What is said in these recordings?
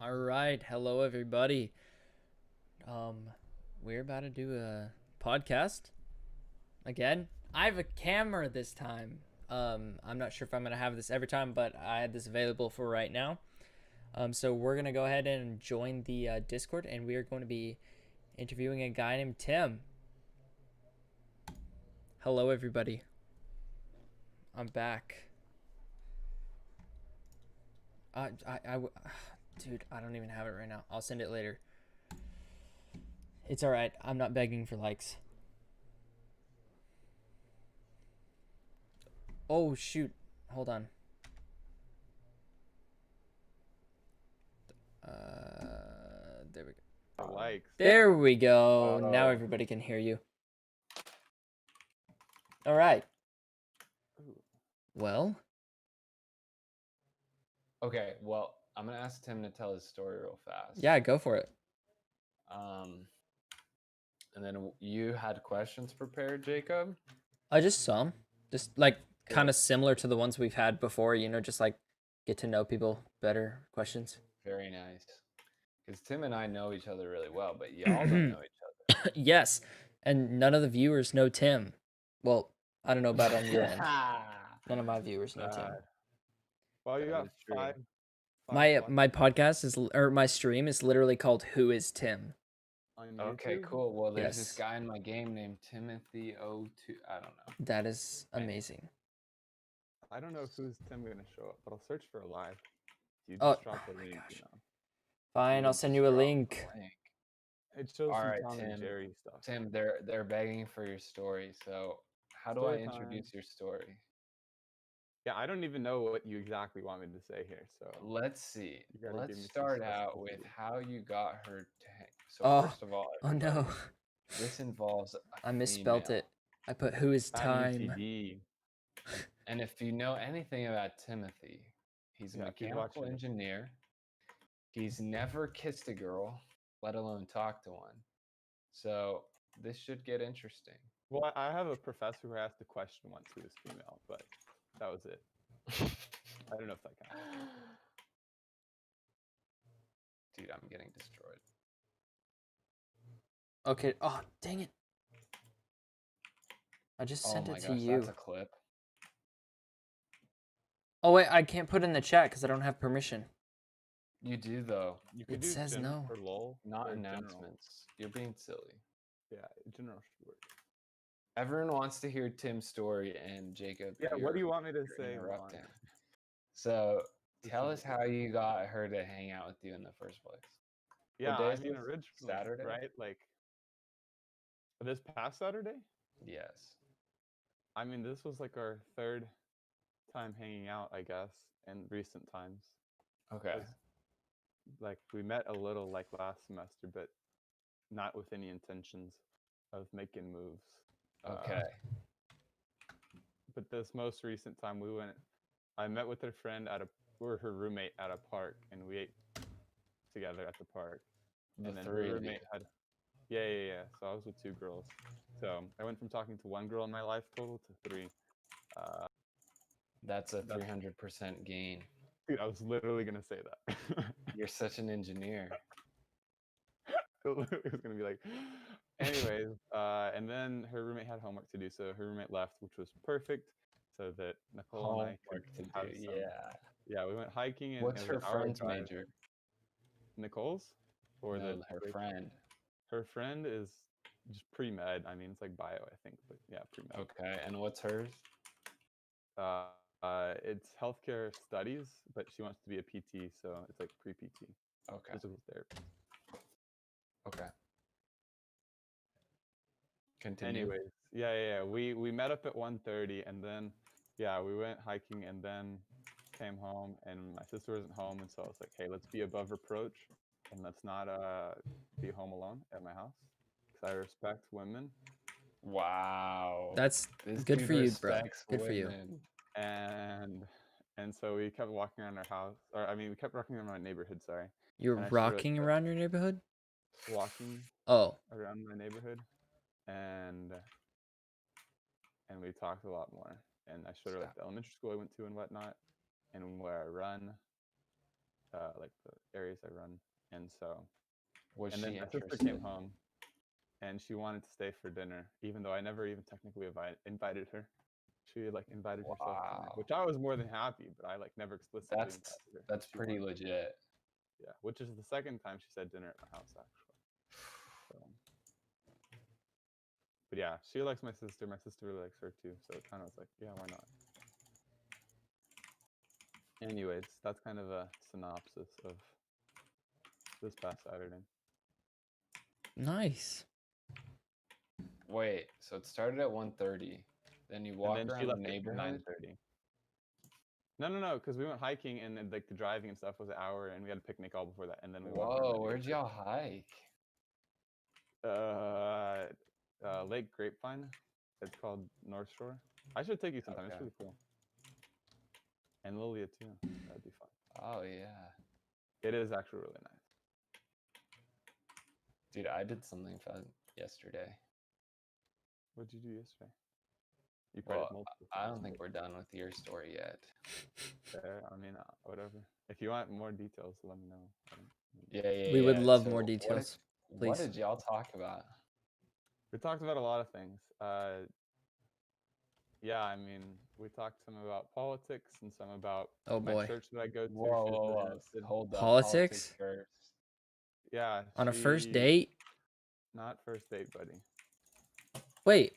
All right, hello everybody. Um, we're about to do a podcast again. I have a camera this time. I'm not sure if I'm gonna have this every time, but I had this available for right now. So we're gonna go ahead and join the Discord, and we are going to be interviewing a guy named Tim. Hello everybody. I'm back. Dude, I don't even have it right now. I'll send it later. It's all right. I'm not begging for likes. Oh shoot, hold on. There we go. Likes. There we go. Now everybody can hear you. All right. Well, Okay, well, I'm gonna ask Tim to tell his story real fast. yeah, go for it. And then you had questions prepared, Jacob? Just some, just like kind of similar to the ones we've had before. Just like get to know people better. Questions. Very nice. Because Tim and I know each other really well, but y'all don't know each other. Yes, and none of the viewers know Tim. Well, I don't know about on your end. None of my viewers know Tim. Well, you That got is true. five. My podcast is, or my stream is literally called "Who Is Tim." On Okay, YouTube. cool. Well, there's Yes. this guy in my game named Timothy O2. I don't know. That is amazing. I don't know who's Tim gonna show up, but I'll search for a live. You Oh, just drop the oh my link, gosh. you know. Fine, I'll send you a Drop the link. link. It shows All some right, Tom and Tim. Jerry stuff. Tim, they're begging for your story. So how do Story I time. introduce your story? Yeah, I don't even know what you exactly want me to say here, so Let's see. you gotta give Let's me some start out with specificity. how you got her to hang. So Oh, first of all, oh no, this involves a I misspelled female. it. I put "Who Is At Time." UTD. And if you know anything about Timothy, he's a Yeah, if he's mechanical watching. engineer. He's never kissed a girl, let alone talked to one. So this should get interesting. Well, I have a professor who asked a question once who was female, but that was it. I don't know if that counts. Dude, I'm getting destroyed. Okay. Oh, dang it. I just Oh sent my it to gosh, you. that's a clip. Oh wait, I can't put it in the chat because I don't have permission. You do though. You could It do says general no. for lol. Not or announcements. general. You're being silly. Yeah, general should work. Everyone wants to hear Tim's story, and Jacob. Yeah, what do you want me to you're say? interrupting. So This tell is us how you got her to hang out with you in the first place. Yeah, day I is mean this? originally, Saturday? right? Like this past Saturday. Yes. I mean, this was like our third time hanging out, I guess, in recent times. Okay. Like we met a little like last semester, but not with any intentions of making moves. Okay. But this most recent time, I met with her friend or her roommate at a park, and we ate together at the park. The And then her three of you. roommate had, yeah. So I was with two girls. So I went from talking to one girl in my life total to three. That's a 300% gain. Dude, I was literally gonna say that. You're such an engineer. It was gonna be like, anyways. And then her roommate had homework to do, so her roommate left, which was perfect, so that Nicole and I could Homework to do. have some. Yeah, we went hiking and What's it was her an hour friend's drive. major? Nicole's, or No, the her friend. Her friend is just pre-med. I mean, it's like bio, I think, but yeah, pre-med. Okay, and what's hers? It's healthcare studies, but she wants to be a PT, so it's like pre-PT. Okay. Physical therapy. Okay. Continue. Anyways, yeah. We met up at 1:30, and then we went hiking, and then came home, and my sister wasn't home, and so I was like, hey, let's be above reproach, and let's not be home alone at my house, because I respect women. Wow. That's This good dude for you, bro. respects Good for you. women. And so we kept walking around our house, or I mean, we kept walking around my neighborhood. Sorry, You're And I showed her, like, rocking around your neighborhood? walking Oh, around my neighborhood, and we talked a lot more. And I showed her like the elementary school I went to and whatnot, and where I run. like the areas I run, and so Was and then she my sister interested? came home, and she wanted to stay for dinner, even though I never even technically invited her. She like invited herself to dinner, Wow, which I was more than happy, but I like never explicitly that's invited her. that's She pretty wanted to. legit. Yeah, which is the second time she said dinner at my house actually. So, but yeah, she likes my sister. My sister really likes her too. So it kind of was like, yeah, why not? Anyways, that's kind of a synopsis of this past Saturday. Nice. Wait, so it started at 1:30. Then you And walk then she around the left at neighborhood. 9:30. No, because we went hiking and then, like the driving and stuff was an hour, and we had a picnic all before that, and then we walked around Whoa, the where'd neighborhood. y'all hike? Lake Grapevine. It's called North Shore. I should take you sometime. It's Okay. really cool. And Lilia too. That'd be fun. Oh yeah, It is actually really nice. dude, I did something fun yesterday. What'd you do yesterday? You probably did Well, multiple I things, don't think but we're done with your story yet. I mean, whatever. If you want more details, let me know. Yeah. We would love So more what did- details. What please. did y'all talk about? We talked about a lot of things. Yeah, I mean, we talked some about politics and some about Oh my boy. church that I go to. She Whoa, was whoa, really whoa. interested. Hold up. Politics? first. Yeah. On a first she- date? Not first date, buddy. Wait,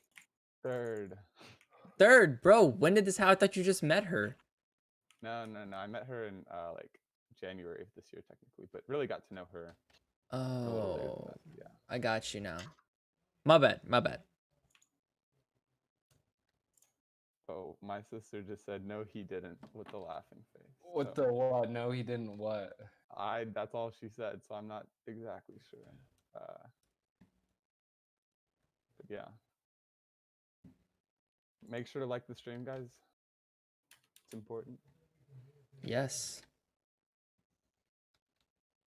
Third. third, bro. When did this happen? I thought you just met her. No. I met her in like January of this year, technically, but really got to know her a little later than Oh, that. Yeah. I got you now. My bad. Oh, my sister just said no, he didn't with the laughing face. What So the what? No, he didn't. What? that's all she said, so I'm not exactly sure. But yeah. Make sure to like the stream, guys. It's important. Yes.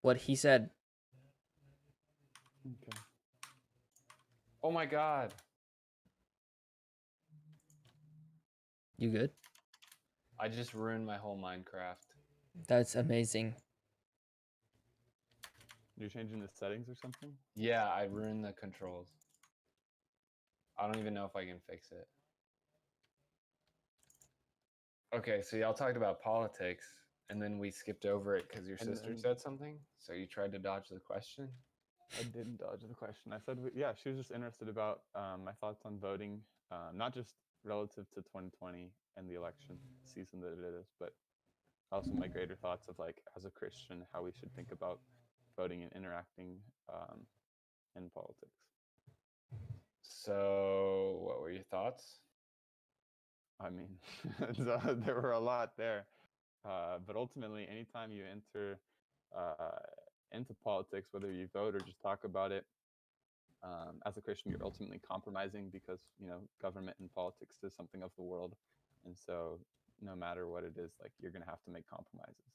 What he said. Okay. Oh my god. You good? I just ruined my whole Minecraft. That's amazing. You're changing the settings or something? Yeah, I ruined the controls. I don't even know if I can fix it. Okay, so y'all talked about politics, and then we skipped over it because your And sister then- said something. So you tried to dodge the question. I didn't dodge the question. I said, yeah, she was just interested about my thoughts on voting, not just relative to 2020 and the election season that it is, but also my greater thoughts of like, as a Christian, how we should think about voting and interacting in politics. So, what were your thoughts? I mean, there were a lot there, but ultimately, anytime you enter into politics, whether you vote or just talk about it, as a Christian, you're ultimately compromising because government and politics is something of the world, and so no matter what it is, like you're gonna have to make compromises.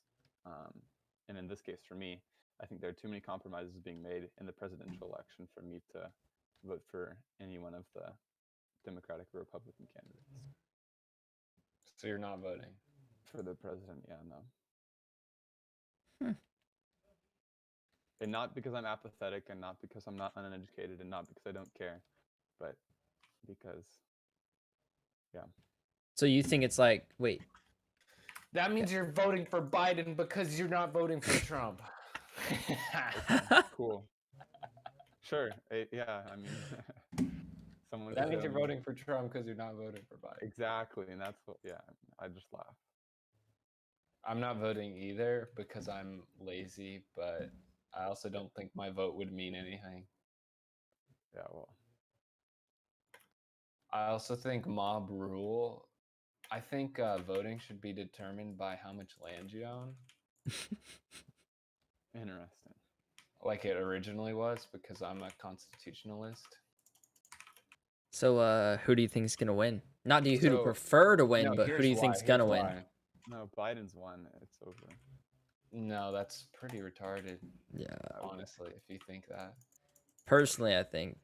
And in this case, for me, I think there are too many compromises being made in the presidential election for me to vote for any one of the Democratic or Republican candidates. So you're not voting. For the president, yeah, no. Hmm. And not because I'm apathetic, and not because I'm not uneducated, and not because I don't care, but because, yeah. So you think it's like, wait, That means you're voting for Biden because you're not voting for Trump. Cool. Sure. Yeah, I mean, someone That could means say, you're voting for Trump because you're not voting for Biden. Exactly, and that's what, yeah, I just laugh. I'm not voting either because I'm lazy, but I also don't think my vote would mean anything. Yeah, well, I also think mob rule. I think voting should be determined by how much land you own, interesting. like it originally was, because I'm a constitutionalist. so who do you think is gonna win? Not who do you So- prefer to win, No, but who here's do you why, think's gonna here's win? why. No, Biden's won. It's over. No, that's pretty retarded, Yeah. honestly, if you think that. Personally, I think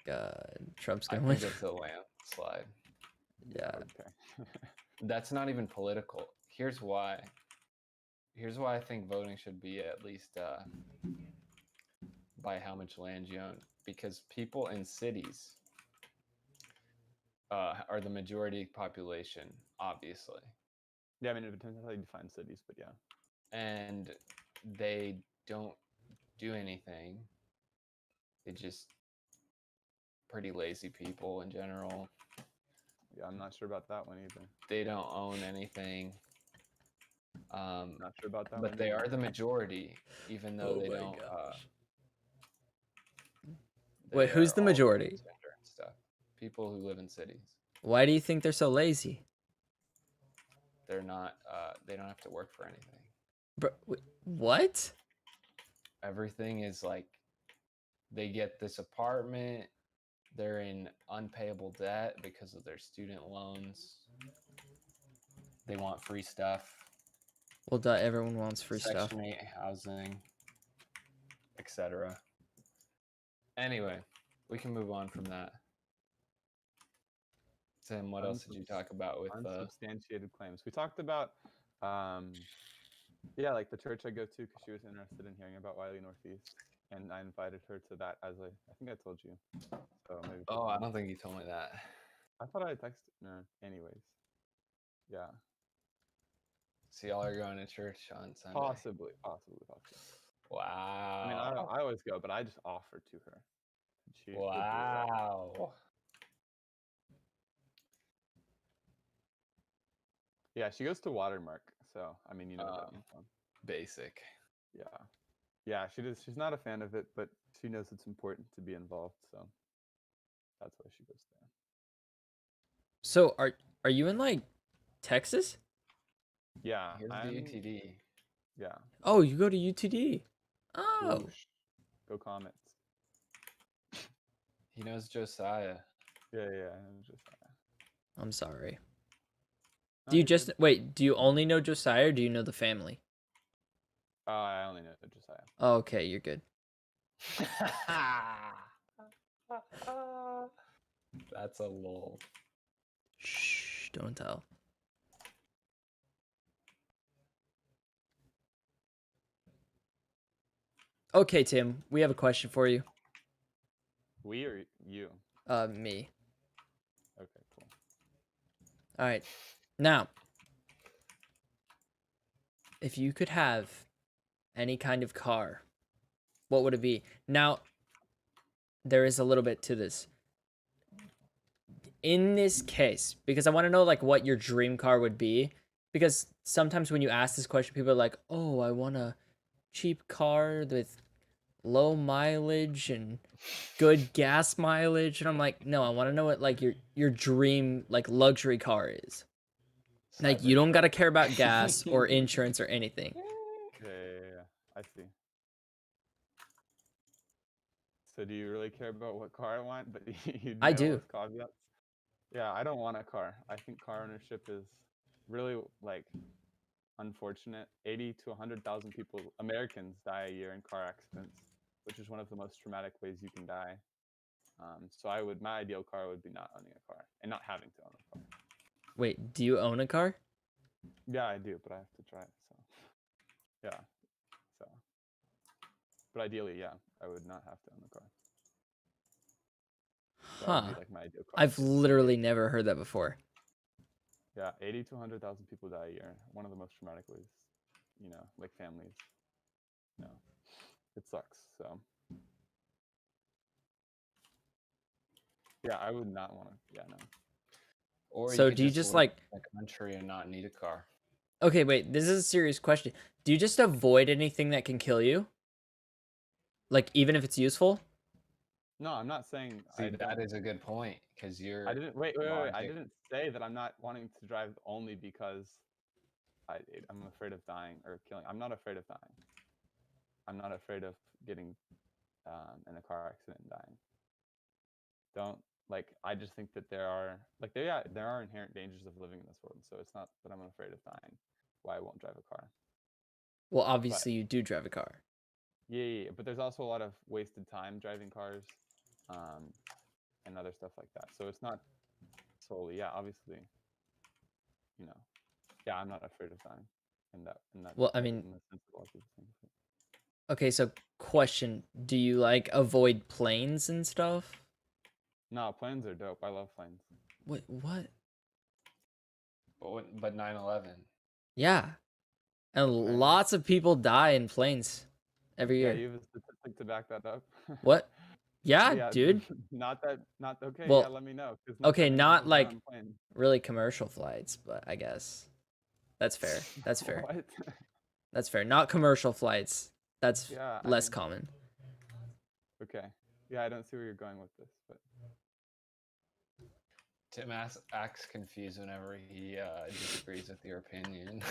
Trump's I gonna win. think it's a landslide. Yeah. Okay. That's not even political. Here's why. here's why I think voting should be at least by how much land you own, because people in cities are the majority population, obviously, Yeah, I mean, it depends on how you define cities, but yeah. and they don't do anything. They just pretty lazy people in general. Yeah, I'm not sure about that one either. They don't own anything. Not sure about that But one they either. are the majority, even though Oh they my don't. gosh. They Wait, who's are the all majority? transgender and stuff. People who live in cities. Why do you think they're so lazy? They're not. They don't have to work for anything. Bro, what? Everything is like, they get this apartment. They're in unpayable debt because of their student loans. They want free stuff. Well, duh, everyone wants free stuff. Section 8 housing, etc. Anyway, we can move on from that. Tim, what else did you talk about with unsubstantiated claims? We talked about, yeah, like the church I go to because she was interested in hearing about Wiley Northeast, and I invited her to that as I think I told you. So maybe. Oh, I don't think you told me that. I thought I texted. No, anyways. Yeah. So y'all are going to church on Sunday? Possibly. Wow. I mean, I always go, but I just offered to her. She would do it. Wow. Yeah, she goes to Watermark, so I mean, you know what that means. Basic. Yeah, yeah, she does. She's not a fan of it, but she knows it's important to be involved, so that's why she goes there. So are you in like Texas? Yeah, Here's the UTD. Yeah. Oh, you go to UTD. Oh. Whoosh. Go Comets. He knows Josiah. Yeah, I'm just. I'm sorry. No, Do you you're just good. wait, do you only know Josiah or do you know the family? I only know Josiah. Oh, okay, you're good. That's a lull. Shh, don't tell. Okay, Tim, we have a question for you. We or you? Me. Okay, cool. All right. Now, if you could have any kind of car, what would it be? Now, there is a little bit to this. In this case, because I want to know like what your dream car would be, because sometimes when you ask this question, people are like, "Oh, I want a cheap car with low mileage and good gas mileage," and I'm like, "No, I want to know what like your dream like luxury car is." Like you don't gotta care about gas or insurance or anything. Yeah, I see. So do you really care about what car I want? But you I know do. with caveats? Yeah, I don't want a car. I think car ownership is really like unfortunate. 80 to 100,000 people, Americans, die a year in car accidents, which is one of the most traumatic ways you can die. So my ideal car would be not owning a car and not having to own a car. Wait, do you own a car? Yeah, I do, but I have to try it. So, yeah. So, but ideally, yeah, I would not have to own a car. That would Huh. be like my ideal car. I've literally never heard that before. Yeah, 80 to 100,000 people die a year. One of the most traumatic ways, like families. No, it sucks. So, yeah, I would not want to. Yeah, no. Or So could do you just live like in the country and not need a car? Okay, wait, this is a serious question. Do you just avoid anything that can kill you? Like even if it's useful? No, I'm not saying. See, that is a good point because you're. I didn't wait. I logic. didn't say that I'm not wanting to drive only because I'm afraid of dying or killing. I'm not afraid of dying. I'm not afraid of getting in a car accident and dying. I just think that there are inherent dangers of living in this world. So it's not that I'm afraid of dying. Why I won't drive a car. Well, obviously you do drive a car. Yeah, but there's also a lot of wasted time driving cars, and other stuff like that. So it's not solely, yeah, obviously, yeah, I'm not afraid of dying. in that Well, I in mean, the sense of a lot of people saying it. okay, so question, do you like avoid planes and stuff? No, planes are dope. I love planes. What? But 9/11. Yeah. And Okay. lots of people die in planes every Yeah, year. you have a statistic to back that up. What? Yeah, Yeah, dude. not okay. Well, Yeah, let me know because not okay, that many not people die like on planes. really commercial flights, but I guess that's fair. That's fair. What? That's fair. Not commercial flights. That's Yeah, I less mean, common. okay. Yeah, I don't see where you're going with this, but Tim acts confused whenever he disagrees with your opinion.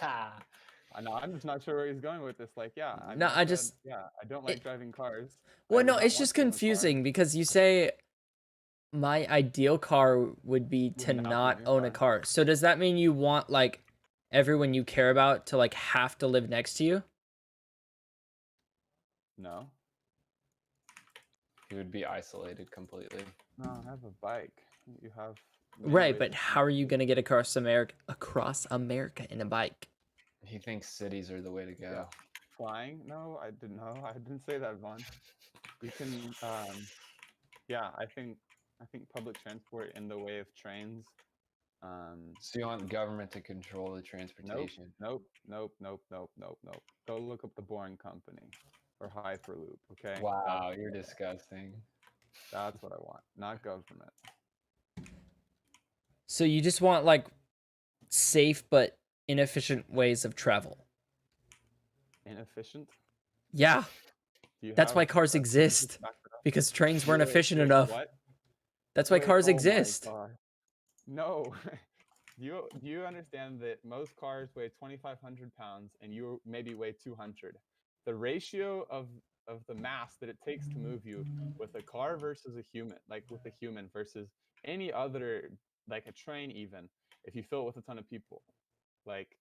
I know I'm just not sure where he's going with this. Like, yeah, I No, just I said, just yeah, I don't it, like driving cars. I well, would no, not it's want just to own a car. confusing because you say my ideal car would be to Would not be not in your own a car. So does that mean you want like everyone you care about to like have to live next to you? No, He would be isolated completely. no, I have a bike. You have many Right, ways but of how are you connecting. gonna get across America in a bike? He thinks cities are the way to go. Yeah. Flying? No, I didn't know. I didn't say that, Vaughn. You can, yeah, I think public transport in the way of trains. So you want government to control the Nope, transportation? nope, nope, nope, nope, nope, nope. Go look up the Boring Company or Hyperloop. Okay, Wow, you're disgusting. that's what I want, not government. So you just want like safe but inefficient ways of travel. Inefficient? Yeah, Do you that's have why cars science exist. to back it up? Because trains weren't Wait, efficient wait, enough. what? That's why Wait, cars oh my exist. God. No. Do you understand that most cars weigh 2,500 pounds and you maybe weigh 200? The ratio of the mass that it takes to move you with a car versus a human, like with a human versus any other, like a train even, if you fill it with a ton of people, like,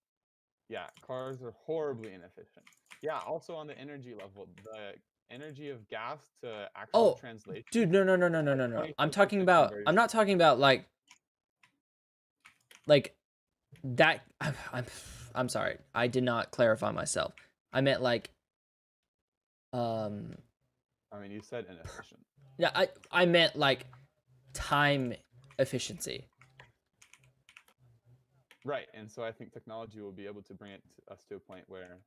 yeah, cars are horribly inefficient. Yeah, also on the energy level, the energy of gas to actual Oh, translation, dude, no. like I'm 25% talking about. conversion. I'm not talking about like that. I'm sorry. I did not clarify myself. I meant like I mean, you said inefficient. yeah. I meant like time efficiency. Right, and so I think technology will be able to bring us to a point where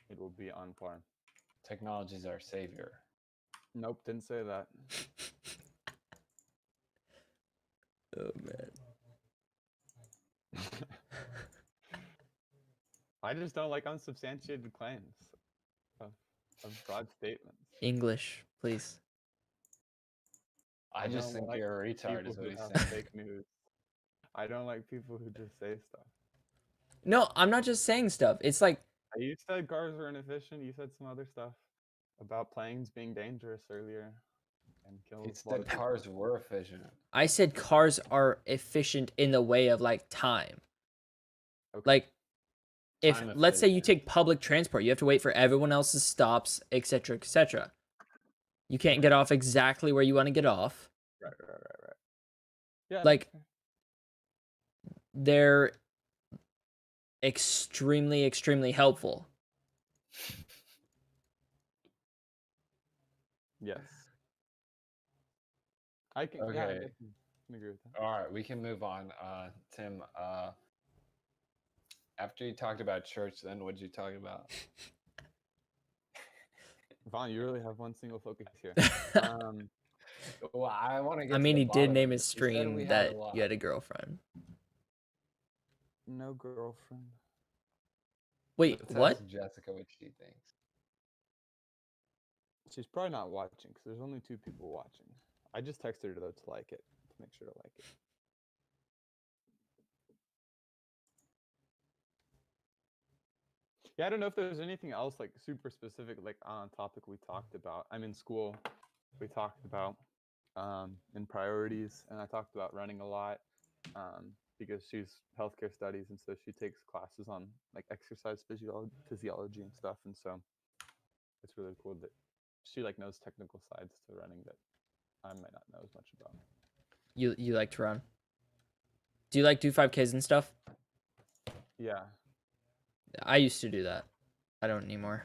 it will be on par. Technology is our savior. Nope, didn't say that. Oh man. I just don't like unsubstantiated claims of, broad statements. English, please. I just don't think like you're a retard, people is what who he's have saying. fake news. I don't like people who just say stuff. No, I'm not just saying stuff. It's like You said cars are inefficient. You said some other stuff about planes being dangerous earlier and kills He a lot said of people. cars were efficient. I said cars are efficient in the way of like time. Okay. Like if Time let's say you efficient. take public transport, you have to wait for everyone else's stops, etc., etc. You can't get off exactly where you want to get off. Right. Yeah. Like okay. they're extremely helpful. Yes. I can. Yeah, I Okay. definitely can agree with that. All right, we can move on. Tim, after you talked about church, then what'd you talk about? Vaughn, you really have one single focus here. Well, I want to get I to mean, the he did bottom name of his this. You said stream we had that a lot. you had a girlfriend. No girlfriend. Wait, Let's what? ask Jessica what she thinks. She's probably not watching because there's only 2 people watching. I just texted her though to like it, to make sure to like it. Yeah, I don't know if there's anything else like super specific, like on topic we talked about. I'm in school. We talked about in priorities, and I talked about running a lot because she's healthcare studies, and so she takes classes on like exercise physiology and stuff, and so it's really cool that she like knows technical sides to running that I might not know as much about. You like to run? Do you like do 5Ks and stuff? Yeah. I used to do that. I don't anymore.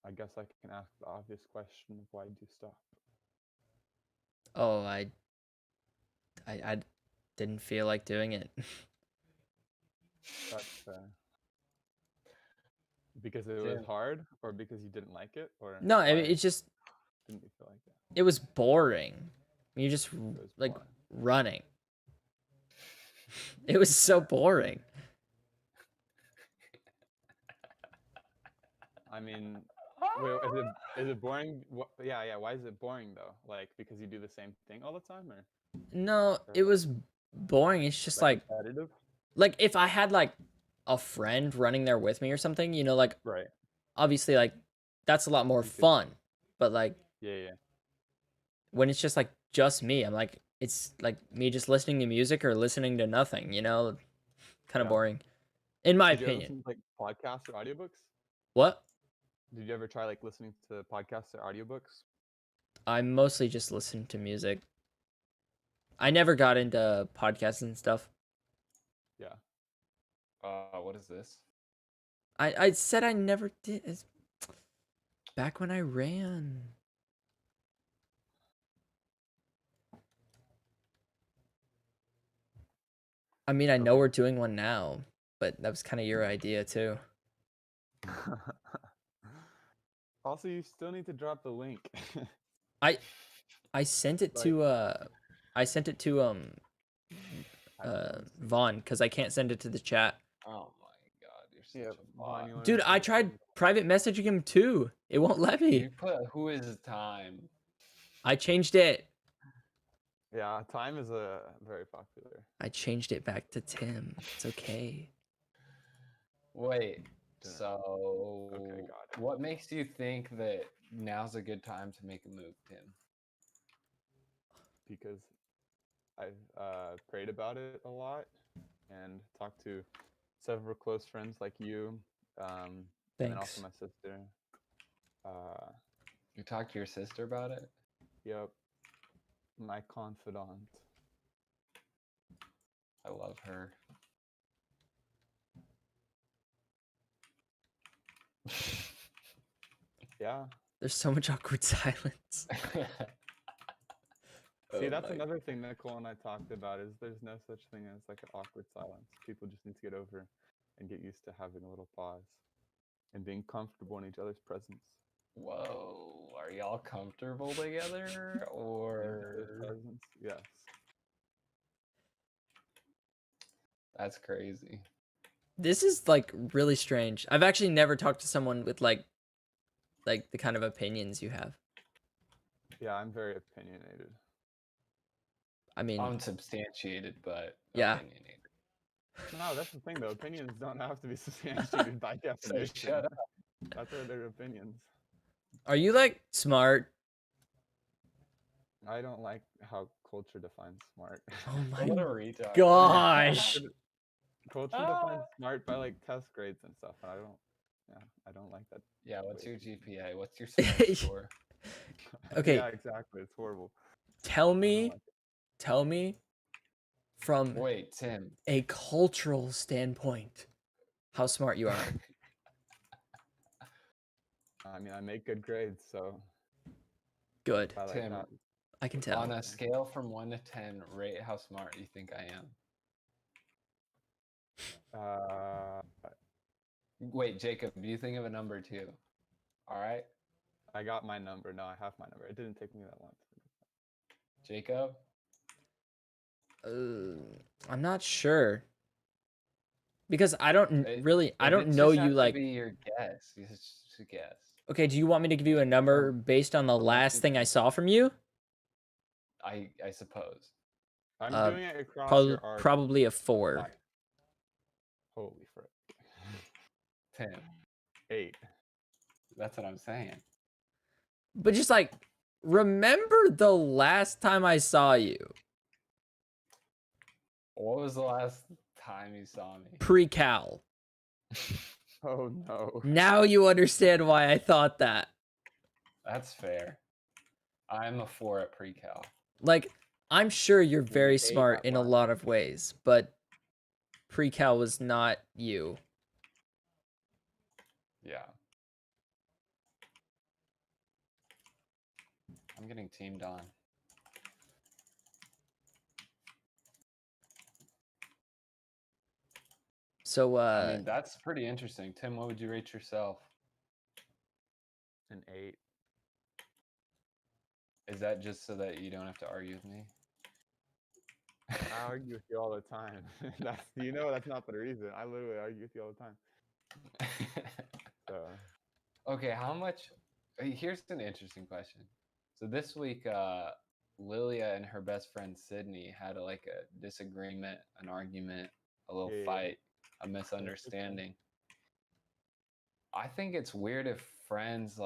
I guess I can ask the obvious question of why did you stop? Oh, I didn't feel like doing it. That's because it was Jim. hard, or because you didn't like it, or No, I why mean, it's just didn't you feel like it? it was boring. You're just It was like boring. running. It was so boring. I mean, wait, is it boring? Yeah. Why is it boring though? Like because you do the same thing all the time, or No, it was boring. It's just like repetitive? if I had like a friend running there with me or something, like Right. obviously like that's a lot more You could- fun. But like Yeah. when it's just me, I'm like it's like me just listening to music or listening to nothing, kind of Yeah. boring. In my Did you ever opinion. listen to like podcasts or audiobooks? What? Did you ever try like listening to podcasts or audiobooks? I mostly just listen to music. I never got into podcasts and stuff. Yeah. What is this? I said I never did. It's back when I ran. I mean, I know Okay. we're doing one now, but that was kind of your idea too. Also, you still need to drop the link. I sent it Like- to I sent it to I don't know, it's- Vaughn because I can't send it to the chat. Oh my god, you're such Yeah, a Vaughn, bot. you wanna Dude, I say tried something? private messaging him too. It won't let me. You put who is time? I changed it. Yeah, time is very popular. I changed it back to Tim. It's okay. Wait. Didn't- So Okay, got it. what makes you think that now's a good time to make a move, Tim? Because I've prayed about it a lot and talked to several close friends like you, and then also Thanks. my sister. You talked to your sister about it? Yep, my confidant. I love her. Yeah. There's so much awkward silence. See, Oh that's my- another thing Nicole and I talked about is there's no such thing as like an awkward silence. People just need to get over and get used to having a little pause and being comfortable in each other's presence. Whoa, are y'all comfortable together In each other's or presence, yes. that's crazy? This is like really strange. I've actually never talked to someone with like the kind of opinions you have. Yeah, I'm very opinionated. I mean, Unsubstantiated, but Yeah. opinionated. No, that's the thing though. Opinions don't have to be substantiated by So definition. shut up. That's why they're opinions. are you like smart? I don't like how culture defines smart. Oh What a my retard. gosh. Culture defines smart by like test grades and stuff. And I don't like that. Yeah, what's Wait. your GPA? What's your SMART score? Okay. Yeah, exactly. It's horrible. Tell I don't me, like it. tell me from Wait, Tim. a cultural standpoint how smart you are. I mean, I make good grades, so Good. I like Tim, that. I can tell. On a scale from 1 to 10, rate how smart you think I am. Wait, Jacob, you think of a number too. All right, I got my number. No, I have my number. It didn't take me that long. Jacob. I'm not sure. Because I don't It- really I If don't it's know just have you to like be your guess. You just guess. Okay, do you want me to give you a number based on the want last you- thing I saw from you? I suppose. I'm Uh, doing it across Probably your arc. probably a 4. Five. Holy frick. 10. 8. That's what I'm saying. But just like remember the last time I saw you? What was the last time you saw me? Pre-Cal. Oh no. Now you understand why I thought that. That's fair. I'm a 4 at pre-cal. Like I'm sure you're very eight smart at in a what? lot of ways, but pre-cal was not you. Yeah. I'm getting teamed on. So I mean, that's pretty interesting. Tim, what would you rate yourself? An 8. Is that just so that you don't have to argue with me? I argue with you all the time. That's not the reason. I literally argue with you all the time. So Okay, how much? Here's an interesting question. So this week, Lilia and her best friend Sydney had like a disagreement, an argument, a little Yeah. fight, a misunderstanding. I think it's weird if friends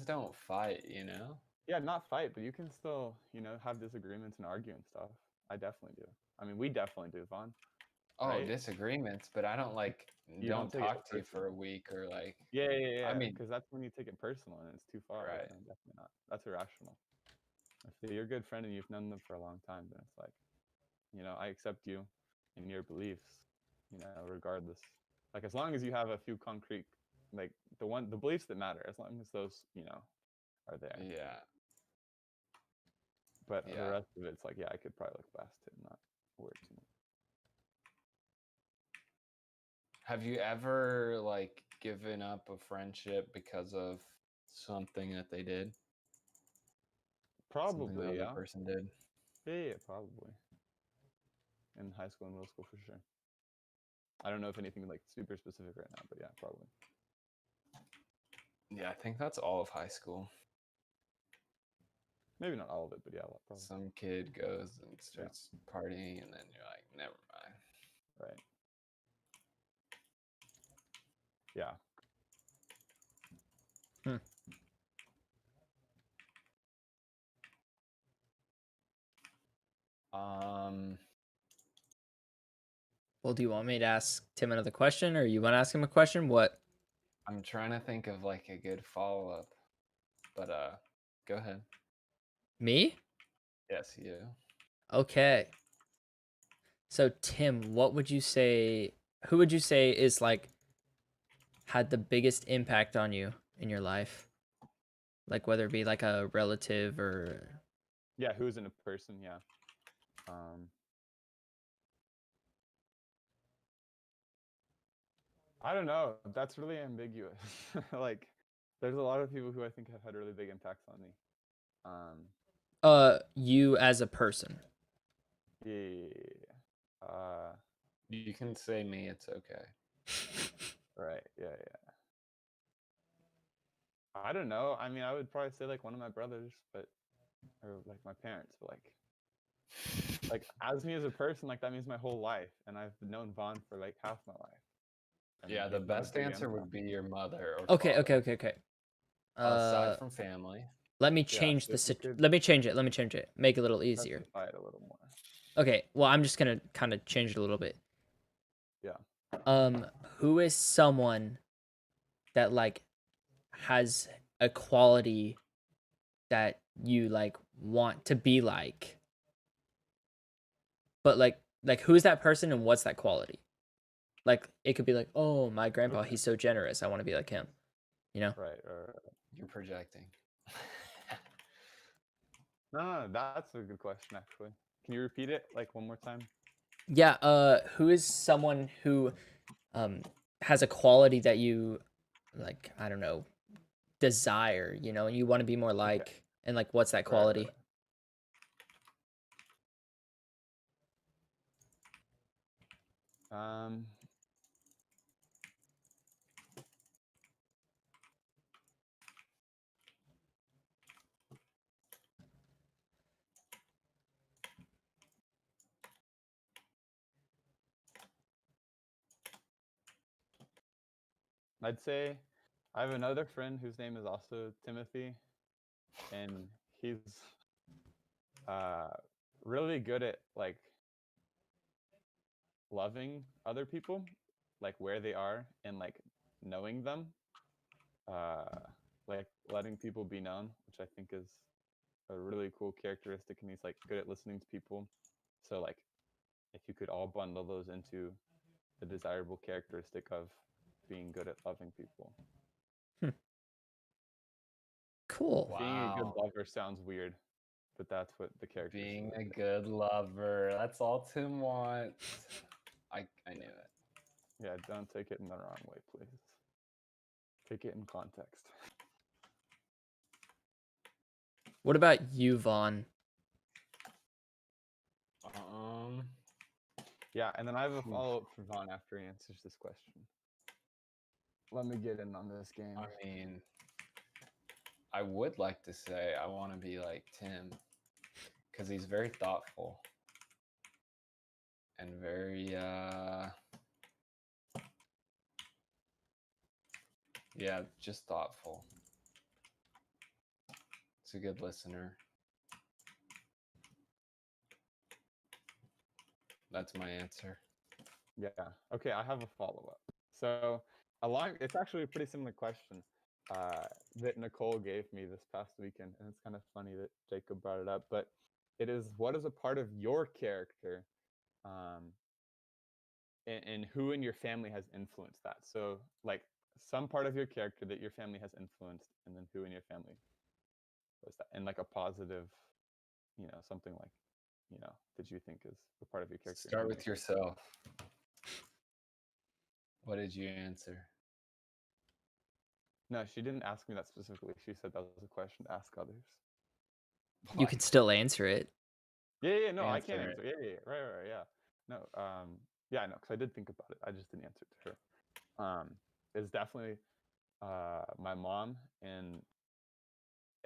don't fight, you know? Yeah, not fight, but you can still, have disagreements and argue and stuff. I definitely do. I mean, we definitely do, Vaughn. Oh, Right? disagreements, but I don't You don't don't take it talk to you for a personal. week or like. Yeah. I mean, Because that's when you take it personal and it's too far. right. No, definitely not. That's irrational. If you're a good friend and you've known them for a long time, then it's like, I accept you and your beliefs, regardless. Like as long as you have a few concrete, like the beliefs that matter, as long as those, are there. Yeah. But the Yeah. rest of it's like, yeah, I could probably look past it and not worry too much. Have you ever like given up a friendship because of something that they did? Something the Probably, other yeah. person did? Yeah, probably. In high school and middle school for sure. I don't know if anything like super specific right now, but yeah, probably. Yeah, I think that's all of high school. Maybe not all of it, but yeah, probably. Some kid goes and starts partying, and then you're like, never mind. Right. Yeah. well, do you want me to ask Tim another question, or you want to ask him a question? What? I'm trying to think of like a good follow up, but go ahead. Me? Yes, you. Okay. So Tim, what would you say? Who would you say is like had the biggest impact on you in your life? Like whether it be like a relative or Yeah, who's in a person, yeah. I don't know. That's really ambiguous. Like, there's a lot of people who I think have had really big impacts on me. you as a person. Yeah. You can say me. It's okay. Right. Yeah. I don't know. I mean, I would probably say like one of my brothers, or like my parents, but like as me as a person, like that means my whole life, and I've known Vaughn for like half my life. And Yeah, the he's had a best big answer impact. would be your mother or Okay, father. okay. Aside from family. Let me change could let me change it. Let me change it. Make it a little easier. specify it a little more. Okay, well, I'm just gonna kind of change it a little bit. Yeah. Who is someone that like has a quality that you like want to be like? But like who's that person and what's that quality? Like it could be like, oh, my grandpa, Okay. he's so generous. I want to be like him. You know? Right. You're projecting. No, that's a good question actually. Can you repeat it like one more time? Yeah, who is someone who has a quality that you like, I don't know, desire, and you want to be more like, and like what's that quality? Right. I'd say I have another friend whose name is also Timothy, and he's really good at like loving other people, like where they are and like knowing them, like letting people be known, which I think is a really cool characteristic. And he's like good at listening to people. So like if you could all bundle those into the desirable characteristic of being good at loving people. Cool. Being a good Wow. lover sounds weird, but that's what the character Being says. a good lover. That's all Tim wants. I knew it. Yeah, don't take it in the wrong way, please. Take it in context. What about you, Vaughn? Yeah, and then I have a follow-up for Vaughn after he answers this question. Let me get in on this game. I mean, I would like to say I want to be like Tim because he's very thoughtful and very, yeah, just thoughtful. He's a good listener. That's my answer. Yeah. Okay, I have a follow-up. So, it's actually a pretty similar question that Nicole gave me this past weekend, and it's kind of funny that Jacob brought it up. But it is, what is a part of your character, and who in your family has influenced that? So, like some part of your character that your family has influenced, and then who in your family was that, and like a positive, something like, that you think is a part of your character. Start with yourself. What did you answer? No, she didn't ask me that specifically. She said that was a question to ask others. You can still answer it. Yeah, no, I Answer can't it. answer. Yeah, right, yeah. No, yeah, no, because I did think about it. I just didn't answer it to her. It's definitely my mom, and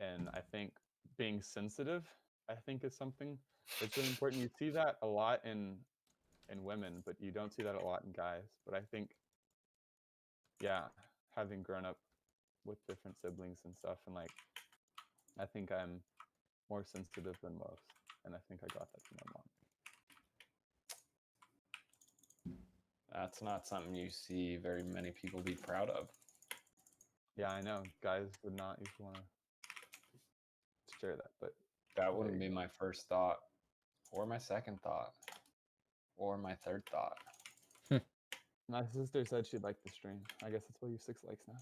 I think being sensitive, I think, is something that's really important. You see that a lot in women, but you don't see that a lot in guys. But I think, yeah, having grown up with different siblings and stuff, and like, I think I'm more sensitive than most, and I think I got that from my mom. That's not something you see very many people be proud of. Yeah, I know guys would not usually want to share that, but That wouldn't be my first thought, or my second thought, or my third thought. my sister said she'd like the stream. I guess that's why you have 6 likes now.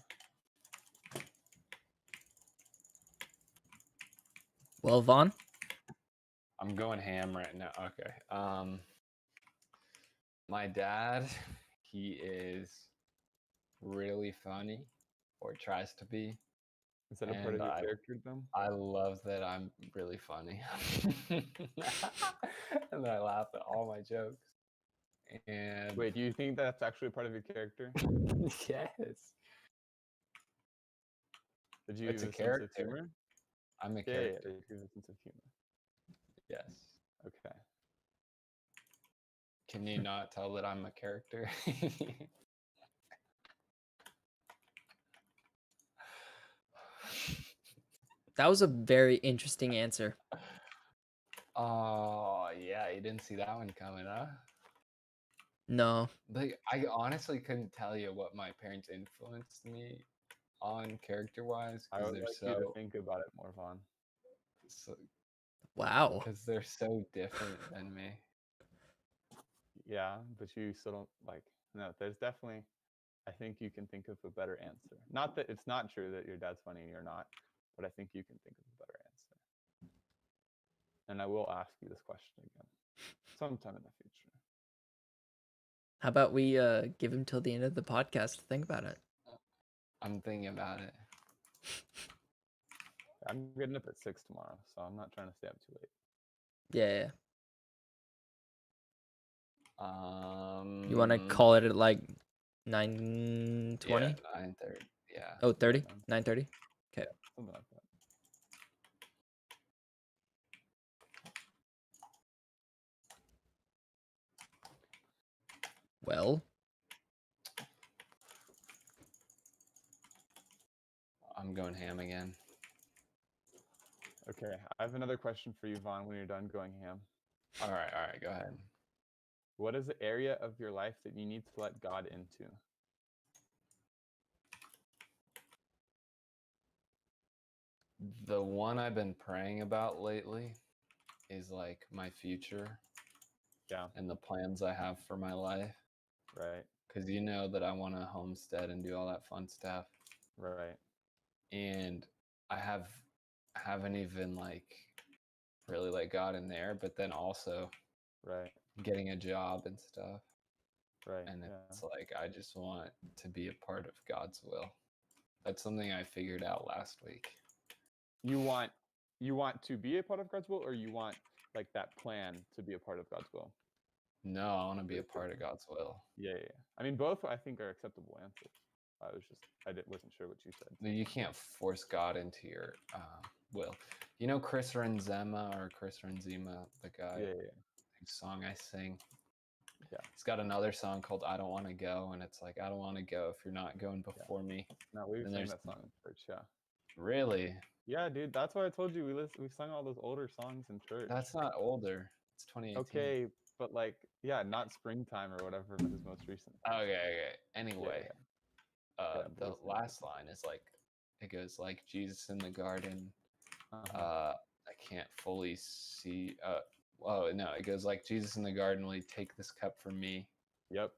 Well, Vaughn? I'm going ham right now. Okay. My dad, he is really funny, or tries to be. Is that a part of your character, though? I love that I'm really funny. And I laugh at all my jokes. And Wait, do you think that's actually a part of your character? yes. Did you It's a use a sense of character. humor? I'm a Yeah, character. you use a sense of humor. Yes. Okay. Can you not tell that I'm a character? That was a very interesting answer. Oh, yeah, you didn't see that one coming, huh? No. Like, I honestly couldn't tell you what my parents influenced me on character-wise I because would they're like you to think about it more, Vaughn. Wow. because they're so different than me. Yeah, but you still don't like. No, there's definitely. I think you can think of a better answer. Not that it's not true that your dad's funny and you're not, but I think you can think of a better answer. And I will ask you this question again sometime in the future. How about we give him till the end of the podcast to think about it? I'm thinking about it. I'm getting up at 6 tomorrow, so I'm not trying to stay up too late. Yeah. You want to Um, call it at like 9:20? Yeah, 9:30. Yeah. Oh, 30? Yeah, 9:30? Okay. something like that. Well, I'm going ham again. Okay, I have another question for you, Vaughn, when you're done going ham. All right, go ahead. What is the area of your life that you need to let God into? The one I've been praying about lately is like my future Yeah. and the plans I have for my life. Right. Because you know that I want to homestead and do all that fun stuff. Right. And I haven't even like really like got in there, but then also Right. getting a job and stuff. Right. And Yeah. it's like I just want to be a part of God's will. That's something I figured out last week. You want to be a part of God's will, or you want like that plan to be a part of God's will? No, I want to be a There's part of different- God's will. Yeah, yeah, yeah. I mean, both I think are acceptable answers. Wasn't sure what you said. You can't force God into your will. You know Chris Renzema or Chris Renzema, the guy Yeah, yeah, whose song I sing. Yeah. He's got another song called "I Don't Want to Go," and it's like I don't want to go if you're not going before me. No, we And sang there's- that song in church. Yeah. Really? Yeah, dude. That's why I told you we sung all those older songs in church. That's not older. It's 2018. Okay, but like, yeah, not springtime or whatever, but his most recent. Okay. Anyway, Yeah, the listen. last line is like, it goes like Jesus in the garden. Uh-huh. I can't fully see. Oh no, it goes like Jesus in the garden. Will you take this cup from me? Yep.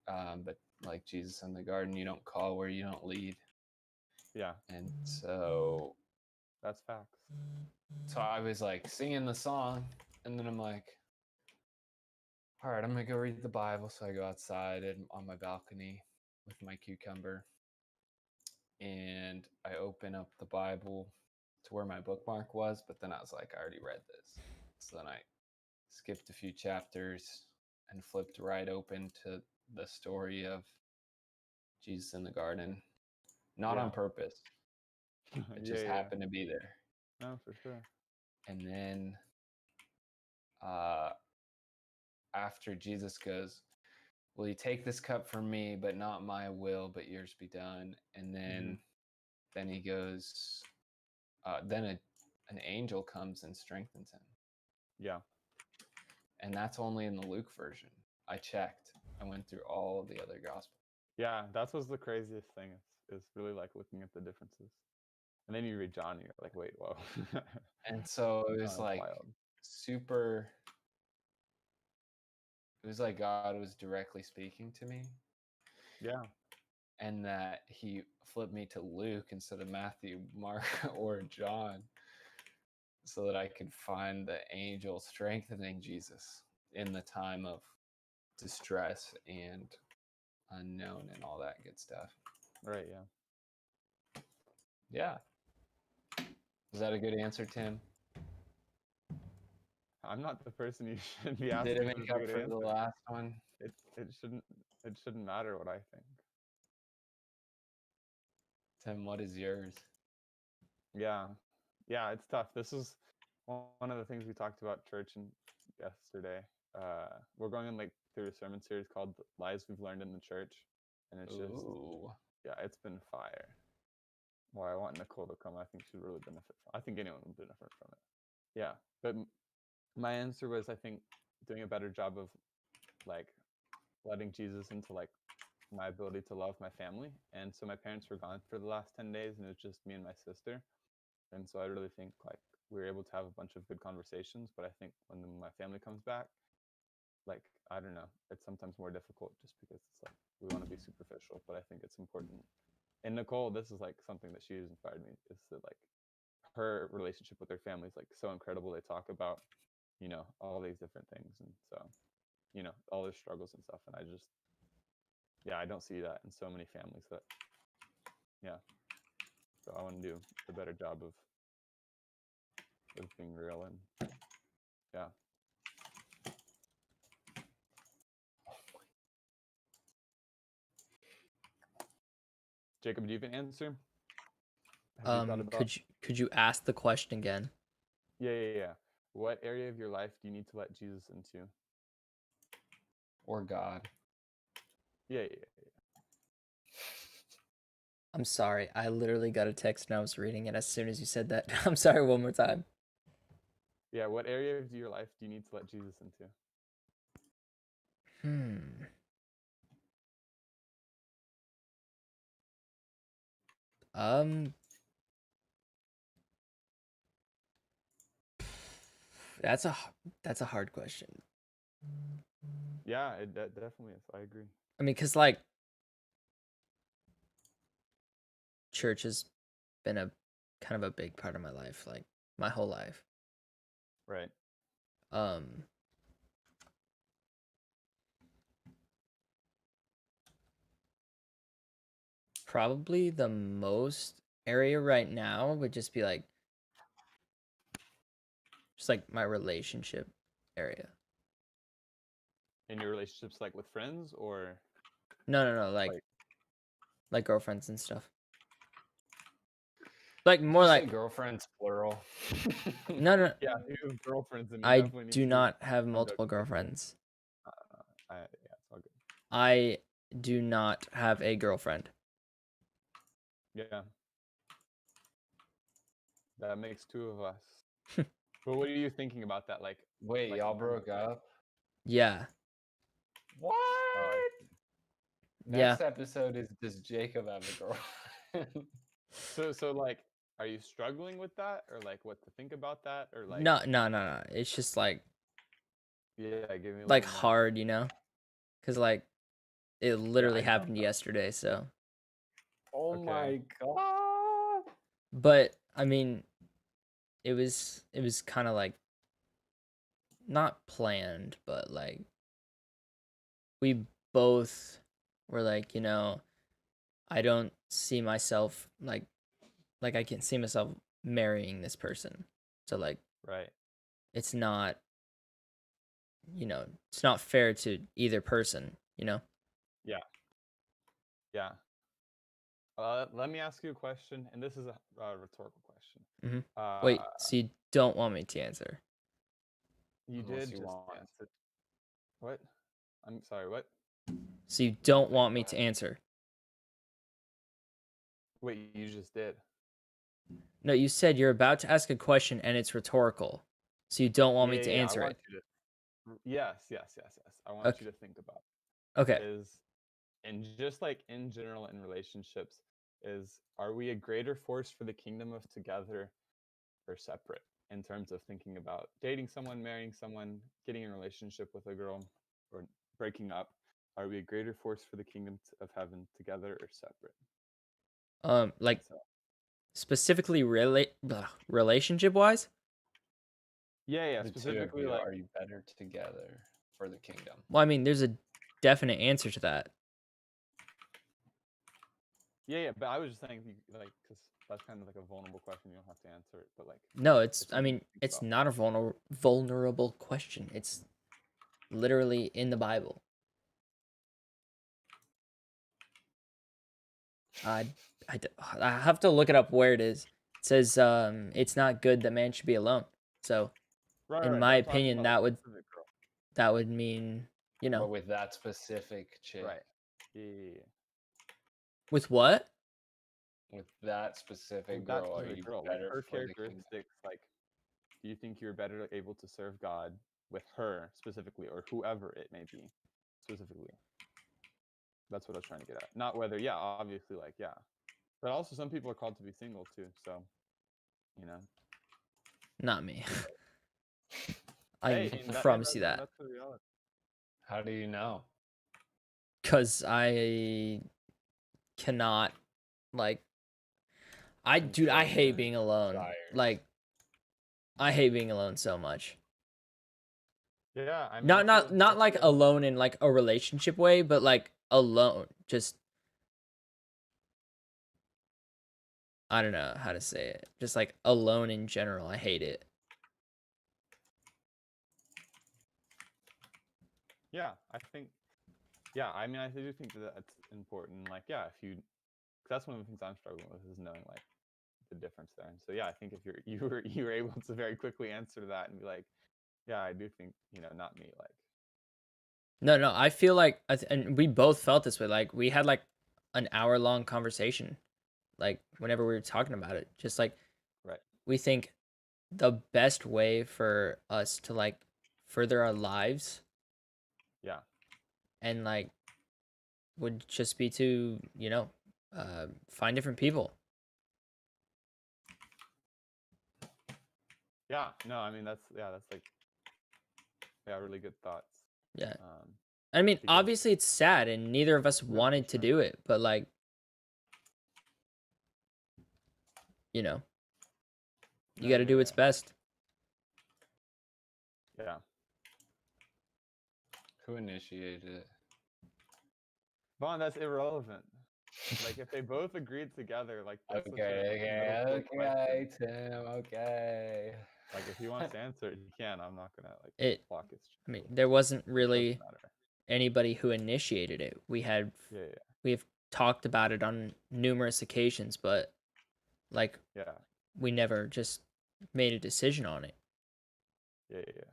But like Jesus in the garden, you don't call where you don't lead. Yeah, And so that's facts. I was like singing the song, and then I'm like, all right, I'm gonna go read the Bible. So I go outside and on my balcony with my cucumber, and I open up the Bible to where my bookmark was, but then I was like, I already read this. So then I skipped a few chapters and flipped right open to the story of Jesus in the garden. Not on purpose. It just happened to be there. No, for sure. And then after Jesus goes, will you take this cup from me, but not my will, but yours be done? And then he goes, then an angel comes and strengthens him. Yeah. And that's only in the Luke version. I checked. I went through all of the other gospels. Yeah, that's what's the craziest thing is really like looking at the differences. And then you read John and you're like, wait, whoa. And so it was That's like wild. super. It was like God was directly speaking to me. Yeah. And that he flipped me to Luke instead of Matthew, Mark, or John, so that I could find the angel strengthening Jesus in the time of distress and unknown and all that good stuff. Right, yeah. Yeah. Is that a good answer, Tim? I'm not the person you should be asking. Did it if make it's a up good for answer. the last one? It shouldn't matter what I think. Tim, what is yours? Yeah. Yeah, it's tough. This is one of the things we talked about church and yesterday. We're going in like through a sermon series called Lies We've Learned in the Church. And it's just Ooh. yeah, it's been fire. Well, I want Nicole to come. I think she'd really benefit from I think anyone would benefit from it. Yeah. But my answer was I think doing a better job of like letting Jesus into like my ability to love my family. And so my parents were gone for the last 10 days and it was just me and my sister. And so I really think like we were able to have a bunch of good conversations, but I think when my family comes back, like I don't know, it's sometimes more difficult just because it's like we want to be superficial, but I think it's important. And Nicole, this is like something that she has inspired me is that like her relationship with her family is like so incredible. They talk about, you know, all these different things and so, you know, all their struggles and stuff. And I just yeah, I don't see that in so many families that yeah. So I want to do a better job of being real and yeah. Jacob, do you have an answer? Have you thought about could you ask the question again? yeah. What area of your life do you need to let Jesus into? Or God. Yeah. I'm sorry. I literally got a text and I was reading it as soon as you said that. I'm sorry, one more time. Yeah, what area of your life do you need to let Jesus into? that's a hard question. Yeah, it definitely is. I agree. I mean, cause like church has been a kind of a big part of my life, like my whole life. Right. Um, probably the most area right now would just be like just like my relationship area. In your relationships, like with friends, or No, like like girlfriends and stuff. Like more Just like say girlfriends plural. no. yeah, you have girlfriends, and you I definitely need do to not have conduct multiple yourself well. girlfriends. Yeah, it's all good. I do not have a girlfriend. Yeah, that makes two of us. But what are you thinking about that? Like, Wait, like y'all in terms broke of, like, up? Yeah. What? I Yeah. Next episode is, does Jacob have a girlfriend? so like, are you struggling with that, or like what to think about that, or like, No. It's just like yeah, give me a like little more. hard, you know? Cuz like it Yeah, literally I know. happened yesterday, so. Oh Okay. my god. But I mean, it was kind of like not planned, but like we both were like, you know, I don't see myself like I can see myself marrying this person. So like Right. it's not, you know, it's not fair to either person, you know? Yeah. Yeah. Let me ask you a question, and this is a rhetorical question. Hmm. Uh, Wait, so you don't want me to answer? you Unless did you just want. answer. What? I'm sorry. What? So you don't Wait, want go me to ahead. answer? Wait, you just did. No, you said you're about to ask a question and it's rhetorical. So you don't want me to I answer want it. you to. Yes. I want Okay. you to think about Okay. is, and just like in general in relationships, is are we a greater force for the kingdom of together or separate in terms of thinking about dating someone, marrying someone, getting in a relationship with a girl, or breaking up? Are we a greater force for the kingdom of heaven together or separate? Like So specifically relationship wise? yeah, The two of specifically you, like are you better together for the kingdom? Well, I mean, there's a definite answer to that. yeah. But I was just saying like because that's kind of like a vulnerable question. You don't have to answer it, but like No, it's it's I something to mean, think it's about. not a vulnerable question. It's literally in the Bible. I I have to look it up where it is. It says it's not good that man should be alone. So, in Right. my But I'm talking opinion, about like a specific girl. that would mean, you know, But with that specific chick, Right. Yeah. with what? with that specific With that girl, are specific you girl, like better her for the kingdom? characteristics, like do you think you're better able to serve God with her specifically, or whoever it may be specifically? That's what I was trying to get at. Not whether, yeah, obviously, like, yeah. But also, some people are called to be single too. So, you know. Not me. Hey, I and promise you that. that's the reality. How do you know? Cuz I cannot like dude, I Control hate your being alone. desires. Like I hate being alone so much. Yeah, I mean, Not like that's alone in like a relationship way, but like alone. Just I don't know how to say it. Just like alone in general. I hate it. yeah. I think, yeah. I mean, I do think that that's important. Like, yeah, if you, 'cause that's one of the things I'm struggling with is knowing like the difference there. And so, yeah, I think if you were able to very quickly answer that and be like, yeah, I do think, not me. Like, No, I feel like and we both felt this way. Like we had like an hour long conversation like whenever we were talking about it. Just like right. we think the best way for us to like further our lives Yeah. and like would just be to, you know, find different people. Yeah, no, I mean that's like really good thoughts. Yeah. Um, I mean, because obviously it's sad and neither of us no, for wanted to sure. do it, but like, you know, you No, got to do yeah, what's best. yeah. Who initiated it? Vaughn, that's irrelevant. Like if they both agreed together, like that's such a Okay, middle school okay, question. Tim, okay. Like if he wants to answer it, he can. I'm not gonna like It, block his I mean, chance. there wasn't It really doesn't matter. anybody who initiated it. Yeah, We've talked about it on numerous occasions, but like yeah, we never just made a decision on it. yeah, yeah, yeah.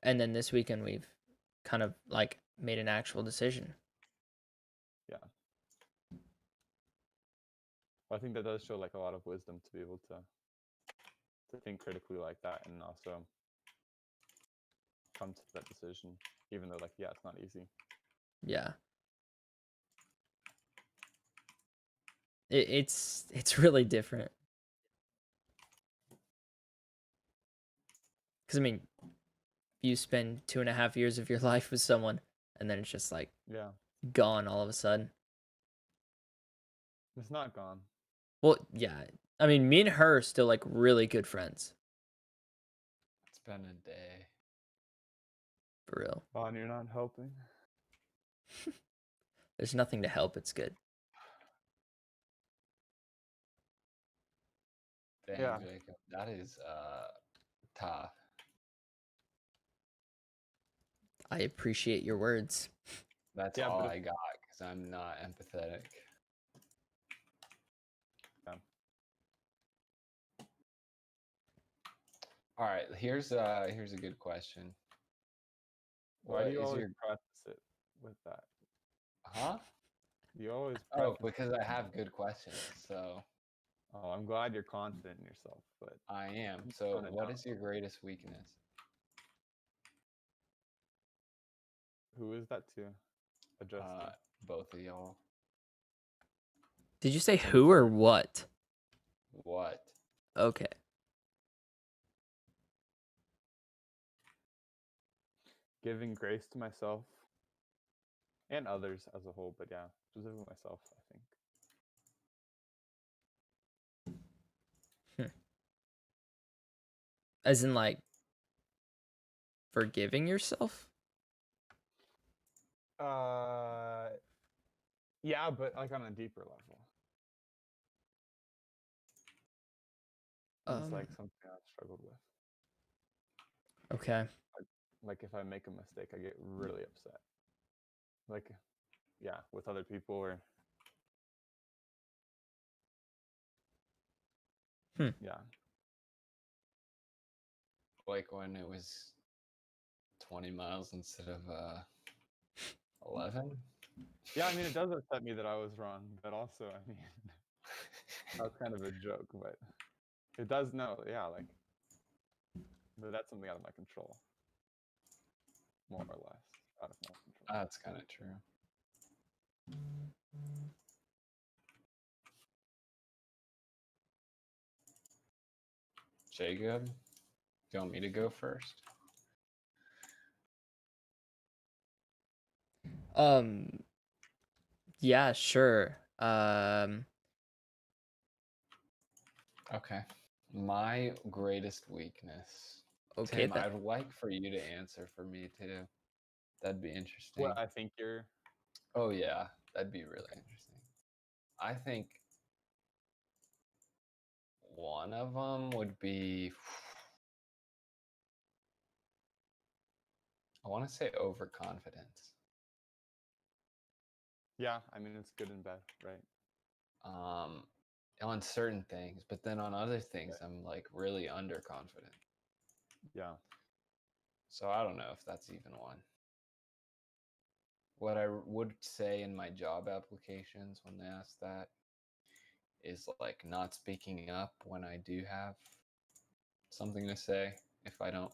And then this weekend we've kind of like made an actual decision. Yeah. Well, I think that does show like a lot of wisdom to be able to think critically like that, and also come to that decision, even though like it's not easy. Yeah. It's really different. Because I mean, you spend 2.5 years of your life with someone, and then it's just like Yeah, gone all of a sudden. it's not gone. Well, yeah. I mean, me and her are still like really good friends, It's been a day. for real. Vaughn, you're not helping. There's nothing to help. It's good. Dang, Yeah. Jacob, that is tough. I appreciate your words. That's Yeah, all but I got because I'm not empathetic. Yeah. All right, here's a good question. Why do you is always your preface it with that? huh? You always Oh, preface. because I have good questions. So Oh, I'm glad you're confident in yourself, but I am. you So tone it what down. is your greatest weakness? Who is that to? Adjusting. Both of y'all. Did you say who or what? What? Okay. Giving grace to myself and others as a whole, but yeah, specifically myself, I think. As in like forgiving yourself? Yeah, but like on a deeper level. It's like something I've struggled with. Okay. Like if I make a mistake, I get really upset. Like, yeah, with other people or yeah. Like when it was 20 miles instead of 11? Yeah, I mean, it does upset me that I was wrong, but also, I mean, that was kind of a joke, but it does know, yeah, like, but that's something out of my control, more or less, out of my control. That's kind of true. Jacob, do you want me to go first? Yeah, sure. Okay. My greatest weakness. Okay Tim, then. I'd like for you to answer for me too. That'd be interesting. What I think you're. Oh yeah, that'd be really interesting. I think one of them would be I want to say overconfidence. Yeah, I mean, it's good and bad, right? On certain things, but then on other things, I'm like really underconfident. Yeah. So I don't know if that's even one. What I would say in my job applications when they ask that is like not speaking up when I do have something to say if I don't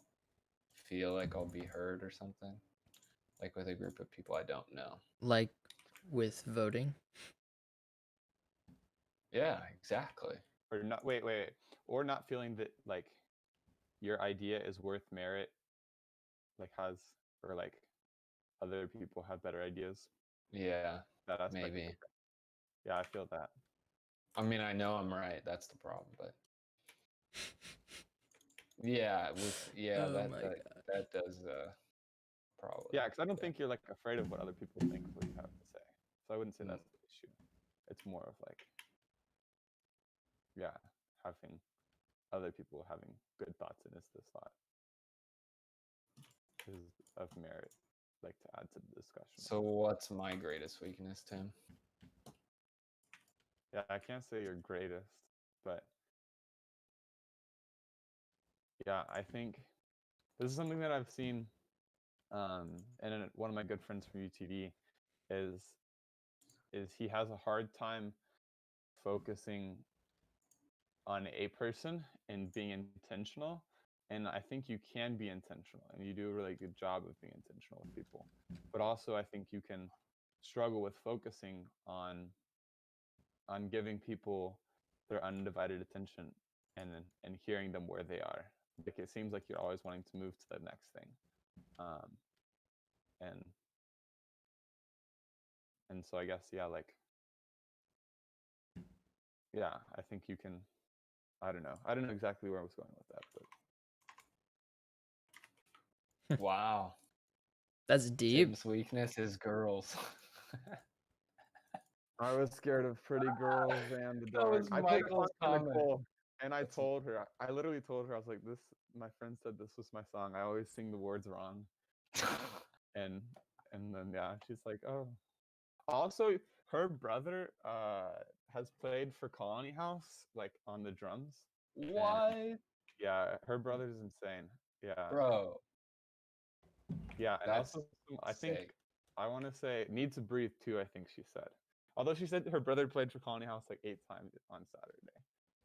feel like I'll be heard or something, like with a group of people I don't know. Like with voting. Yeah, exactly. Or not, wait, or not feeling that, like, your idea is worth merit, like has or like other people have better ideas. Yeah, That aspect. Of maybe. it. Yeah, I feel that. I mean, I know I'm right. That's the problem, but yeah, Oh that my that god. that does probably. Yeah, because I don't think you're like afraid of what other people think of what you have to say. So I wouldn't say Mm. that's the issue. It's more of like, yeah, having other people having good thoughts in is this thought is of merit, like to add to the discussion. So what's my greatest weakness, Tim? Yeah, I can't say you're greatest, but yeah, I think this is something that I've seen, and one of my good friends from UTD is he has a hard time focusing on a person and being intentional. And I think you can be intentional, and you do a really good job of being intentional with people. But also, I think you can struggle with focusing on giving people their undivided attention and hearing them where they are. Like it seems like you're always wanting to move to the next thing, and so I guess like yeah, I think you can. I don't know exactly where I was going with that, but Wow. That's deep. Tim's weakness is girls. I was scared of pretty girls and the That dark. was I played a song Michael's for comment. Nicole, and I That's- told her. I literally told her I was like, "This." My friend said this was my song. I always sing the words wrong, and then yeah, she's like, "Oh." Also, her brother has played for Colony House, like on the drums. What? Yeah, her brother's insane. Yeah, Bro, yeah, and that's also I think sick. I want to say "Need to Breathe" too. I think she said. Although she said her brother played for Colony House like 8 times on Saturday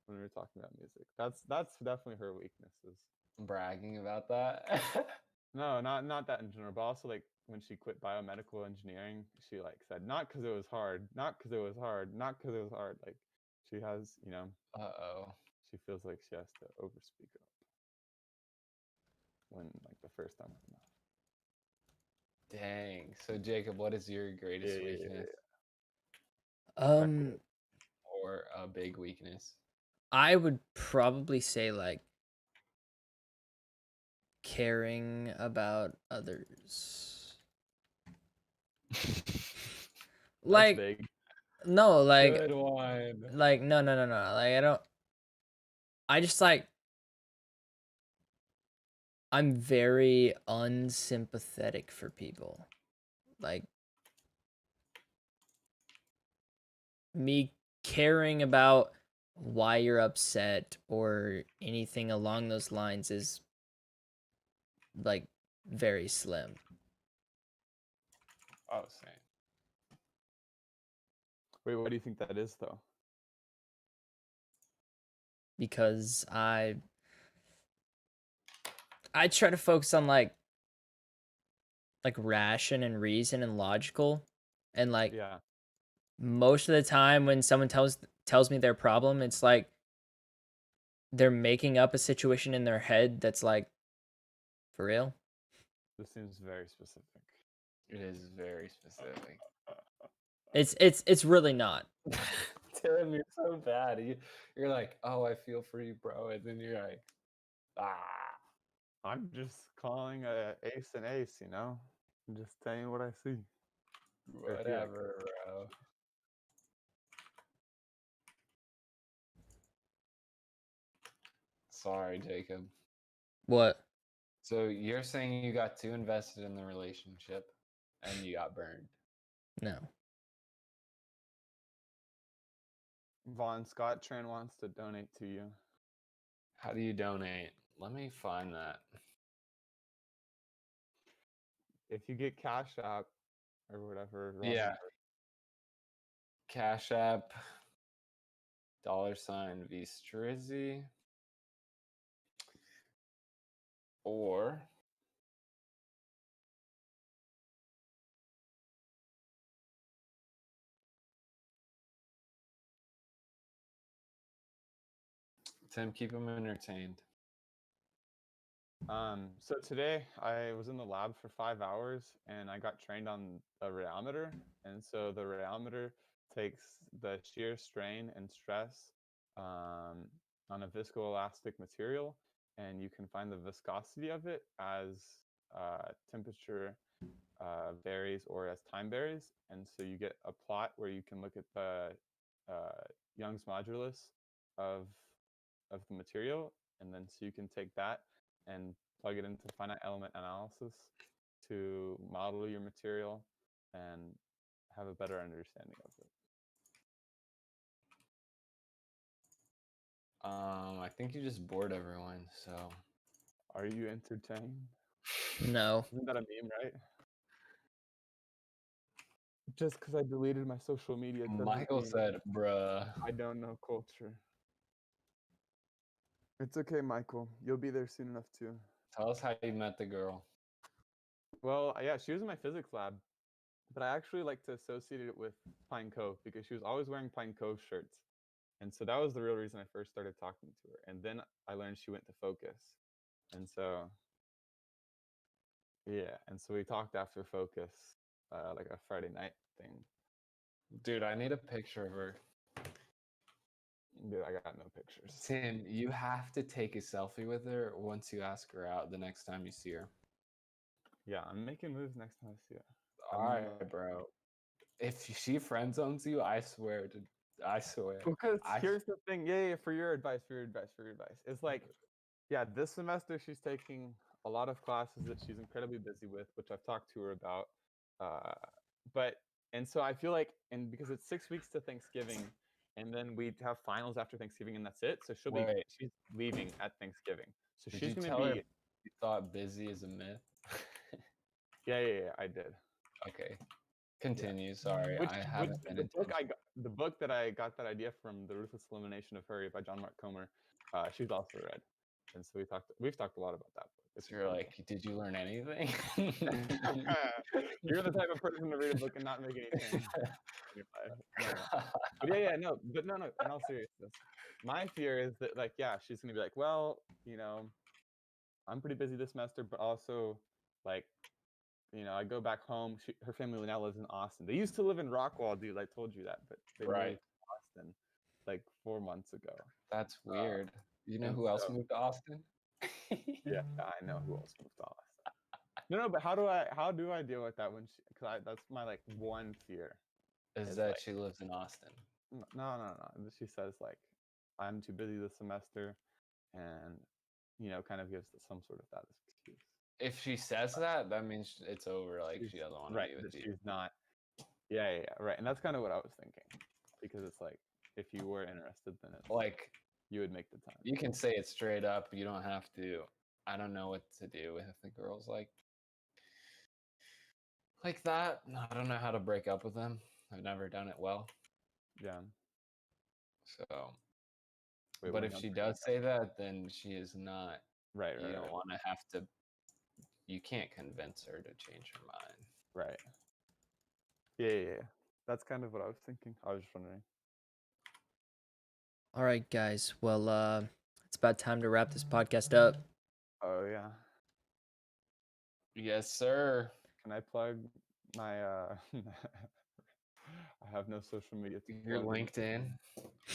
when we were talking about music. That's definitely her weaknesses. Bragging about that. No, not that in general, but also like when she quit biomedical engineering, she like said not because it was hard, not because it was hard, not because it was hard. Like she has, Uh-oh. she feels like she has to overspeak up when like the first time was enough. Dang. So Jacob, what is your greatest weakness Um, or a big weakness? I would probably say like caring about others. That's Like big. no, Good one. like no. Like I don't. I just like I'm very unsympathetic for people. Like me caring about why you're upset or anything along those lines is like very slim. Oh, same. Wait, what do you think that is though? Because I try to focus on like ration and reason and logical, and like Yeah. most of the time when someone tells me their problem, it's like they're making up a situation in their head that's like for real. This seems very specific. It is very specific. It's really not. Tim, you're so bad. You're like, oh, I feel for you, bro. And then you're like, ah. I'm just calling a ace an ace, I'm just saying what I see. Or hear, I Whatever, bro. Sorry, Jacob. What? So you're saying you got too invested in the relationship and you got burned. No. Vaughn Scott Tran wants to donate to you. How do you donate? Let me find that. If you get Cash App or whatever. Yeah. Cash App, $V Strizzy, or Tim, keep him entertained. So today I was in the lab for 5 hours and I got trained on a rheometer. And so the rheometer takes the shear strain and stress on a viscoelastic material, and you can find the viscosity of it as temperature varies or as time varies. And so you get a plot where you can look at the Young's modulus of the material, and then so you can take that and plug it into finite element analysis to model your material and have a better understanding of it. I think you just bored everyone. So Are you entertained? No. Isn't that a meme, right? Just because I deleted my social media doesn't Michael mean said, "Bruh." I don't know culture. It's okay, Michael. You'll be there soon enough too. Tell us how you met the girl. Well, yeah, she was in my physics lab, but I actually like to associate it with Pine Cove because she was always wearing Pine Cove shirts. And so that was the real reason I first started talking to her. And then I learned she went to Focus. And so, yeah. And so we talked after Focus, like a Friday night thing. Dude, I need a picture of her. Dude, I got no pictures. Tim, you have to take a selfie with her once you ask her out the next time you see her. Yeah, I'm making moves next time I see her. All right, bro. If she friend zones you, I swear. Because I- here's the thing. Yeah, for your advice. It's like, yeah, this semester she's taking a lot of classes that she's incredibly busy with, which I've talked to her about. And so I feel like, and because it's 6 weeks to Thanksgiving, and then we have finals after Thanksgiving, and that's it. So she's leaving at Thanksgiving. So Did she's you gonna tell her be. you thought busy is a myth? Yeah, I did. Okay. Continue. Sorry, Which I haven't been intentional. the book that I got that idea from, The Ruthless Elimination of Hurry by John Mark Comer, she's also read, and so we've talked a lot about that book. It's So you're like, did you learn anything? You're the type of person to read a book and not make any change in your life. No. But no. In all seriousness, my fear is that, like, yeah, she's gonna be like, well, I'm pretty busy this semester, but also, like, I go back home. Her family now lives in Austin. They used to live in Rockwall, dude. I told you that, but they Right. moved to Austin like 4 months ago. That's weird. You know and who else so- moved to Austin? Yeah, I know who else moved to Austin. No, but how do I deal with that when because that's my like one fear. Is It's that like- she lives in Austin? No. She says like, I'm too busy this semester, and kind of gives some sort of that as excuse. If she says that, that means it's over. Like she doesn't want to Right, be with that you. she's not. Yeah, right, and that's kind of what I was thinking, because it's like, if you were interested, then it's Like you would make the time. you can say it straight up. You don't have to. I don't know what to do if the girl's like that. I don't know how to break up with them. I've never done it well. Yeah. So, Wait, but when if y'all she break does up? say that, then she is not. Right, You don't right, want to have to. You can't convince her to change her mind. right. Yeah. That's kind of what I was thinking. I was just wondering. All right, guys. Well, it's about time to wrap this podcast up. Oh yeah. Yes, sir. Can I plug my I have no social media to Your plug. LinkedIn.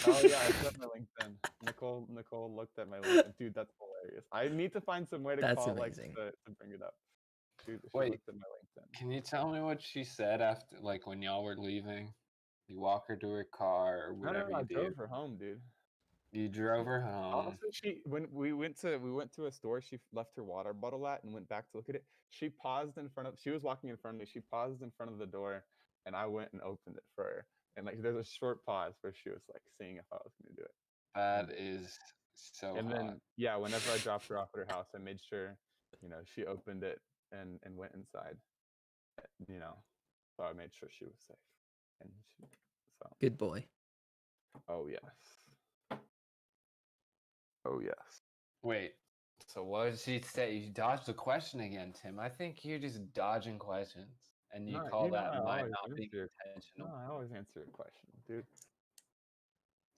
Oh yeah, I put up my LinkedIn. Nicole looked at my LinkedIn. Dude, that's hilarious. I need to find some way to That's call amazing. to bring it up. She Wait. looked at my LinkedIn. Can you tell me what she said after, like, when y'all were leaving? You walk her to her car or whatever No, I you do. drove her home, dude. You drove her home. Also, when we went to a store she left her water bottle at and went back to look at it. She paused in front of. She was walking in front of me. She paused in front of the door, and I went and opened it for her. And like, there's a short pause where she was like seeing if I was gonna do it. That is so And hot. then yeah, whenever I dropped her off at her house, I made sure, she opened it and went inside. So I made sure she was safe. And so. Good boy. Oh yes. Oh yes. Wait, so what did she say? You dodged the question again, Tim. I think you're just dodging questions. And you No, call you know that I might always not being answer- intentional. No, I always answer a question, dude.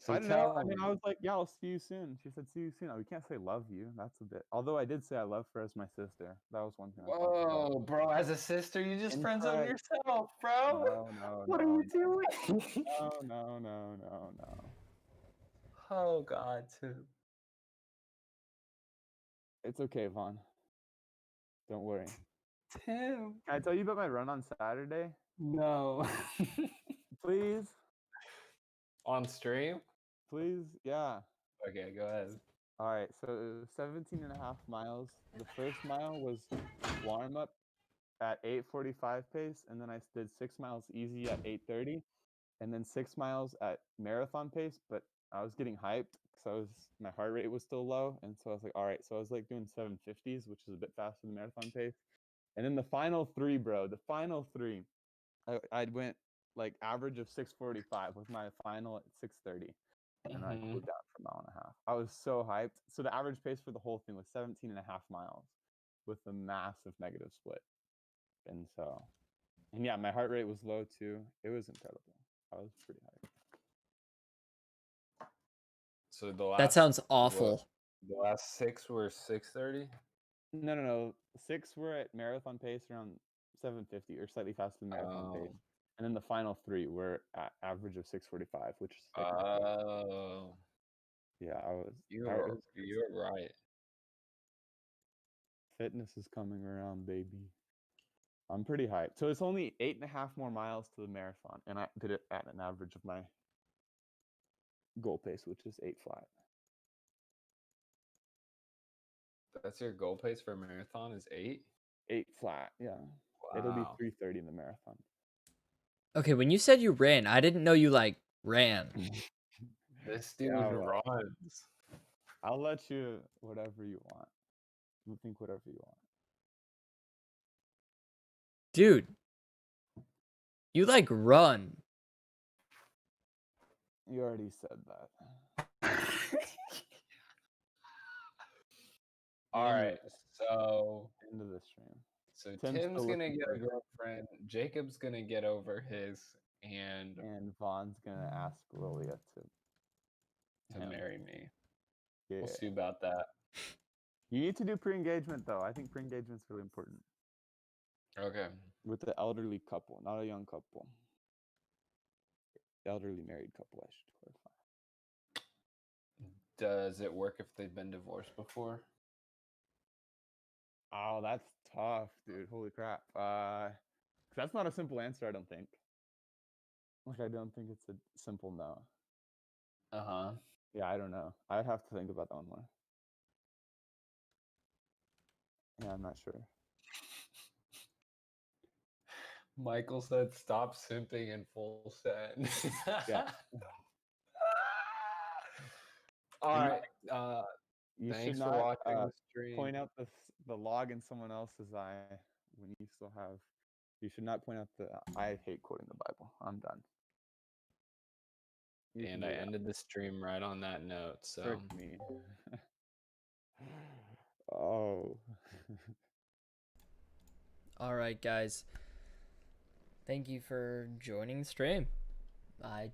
So I don't know. tell I mean, I me. was like, yeah, I'll see you soon. She said, see you soon. We can't say love you. That's a bit. Although I did say I love her as my sister. That was one thing I talked about. Whoa, bro! As a sister, you just friend zone Incorrect. yourself, bro. No, no, What are no, you doing? no, no, no, no, no. Oh God, Tim. It's okay, Vaughn. Don't worry. Tim. Can I tell you about my run on Saturday? No. Please? On stream? Please? Yeah. Okay, go ahead. All right. So it was 17 and a half miles. The first mile was warm up at 8:45 pace, and then I did 6 miles easy at 8:30, and then 6 miles at marathon pace. But I was getting hyped because my heart rate was still low, and so I was like, all right. So I was like doing 750s, which is a bit faster than marathon pace. And then the final three, bro, the final three, I went like average of 6:45 with my final at 6:30, and I cooled down for a mile and a half. I was so hyped. So the average pace for the whole thing was 17 and a half miles with a massive negative split. And so, and yeah, my heart rate was low too. It was incredible. I was pretty hyped. So the last That sounds what, awful. the last 6 were 6:30. No, no, no. 6 were at marathon pace around 750 or slightly faster than marathon pace. Oh. And then the final three were at average of 6:45, which is Oh. yeah, I was. You I- it were was you were right. Fitness is coming around, baby. I'm pretty hyped. So it's only 8.5 more miles to the marathon, and I did it at an average of my goal pace, which is 8 flat. That's your goal pace for a marathon is 8? 8 flat, yeah. It'll be 3:30 in the marathon. Okay, when you said you ran, I didn't know you like ran. This dude Yeah, well, runs. I'll let you whatever you want. You think whatever you want. Dude, you like run. You already said that. All right, so Into the stream. Tim's still gonna looking get for a it. girlfriend. Jacob's gonna get over his, and And Vaughn's gonna ask Lilia to him. marry me. Yeah. We'll see about that. You need to do pre-engagement though. I think pre-engagement's really important Okay. with the elderly couple, not a young couple. Elderly married couple, I should clarify. Does it work if they've been divorced before? Oh, that's tough, dude. Holy crap. 'Cause that's not a simple answer, I don't think. Like, I don't think it's a simple no. Uh-huh. Yeah, I don't know. I'd have to think about that one more. Yeah, I'm not sure. Michael said, "Stop simping in full send." Yeah. All And right. You should Thanks for not watching the stream. point out the log in someone else's eye when you still have. You should not point out the. I hate quoting the Bible. I'm done. You can And do I that. ended the stream right on that note. So Frick me. Oh. All right, guys. Thank you for joining the stream. I